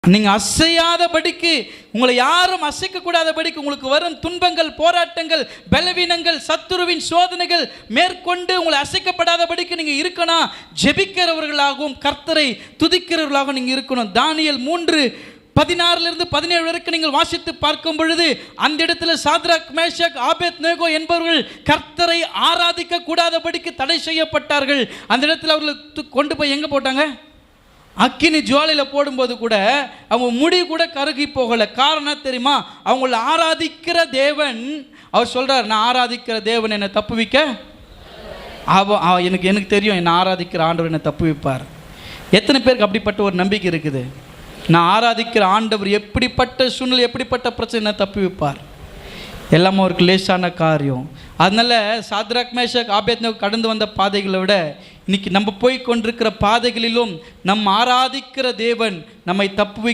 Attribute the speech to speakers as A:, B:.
A: நீங்கள் அசையாதபடிக்கு, உங்களை யாரும் அசைக்கக்கூடாதபடிக்கு, உங்களுக்கு வரும் துன்பங்கள், போராட்டங்கள், பலவீனங்கள், சத்துருவின் சோதனைகள் மேற்கொண்டு உங்களை அசைக்கப்படாதபடிக்கு நீங்கள் இருக்கணும். ஜெபிக்கிறவர்களாகவும் கர்த்தரை துதிக்கிறவர்களாகவும் நீங்கள் இருக்கணும். தானியேல் 3:16-17 வரைக்கும் நீங்கள் வாசித்து பார்க்கும் பொழுது, அந்த இடத்துல சாத்ராக், மேஷாக், ஆபேத்நேகோ என்பவர்கள் கர்த்தரை ஆராதிக்க கூடாதபடிக்கு தடை செய்யப்பட்டார்கள். அந்த இடத்துல அவர்களை கொண்டு போய் எங்கே போட்டாங்க? அக்கினி ஜுவாலையில் போடும்போது கூட அவங்க முடி கூட கருகி போகலை. காரணம் தெரியுமா? அவங்கள ஆராதிக்கிற தேவன், அவர் சொல்கிறார், நான் ஆராதிக்கிற தேவன் என்னை தப்புவிக்க எனக்கு தெரியும், என்னை ஆராதிக்கிற ஆண்டவர் என்னை தப்புவிப்பார். எத்தனை பேருக்கு அப்படிப்பட்ட ஒரு நம்பிக்கை இருக்குது? நான் ஆராதிக்கிற ஆண்டவர் எப்படிப்பட்ட சூழ்நிலை, எப்படிப்பட்ட பிரச்சனை தப்புவிப்பார். எல்லாமே ஒரு லேசான காரியம். அதனால் சாத்ராக், மேஷாக், ஆபேத்நேகோ கடந்து வந்த பாதைகளை விட இன்றைக்கி நம்ம போய் கொண்டிருக்கிற பாதைகளிலும் நம் ஆராதிக்கிற தேவன் நம்மை தப்புவிக்க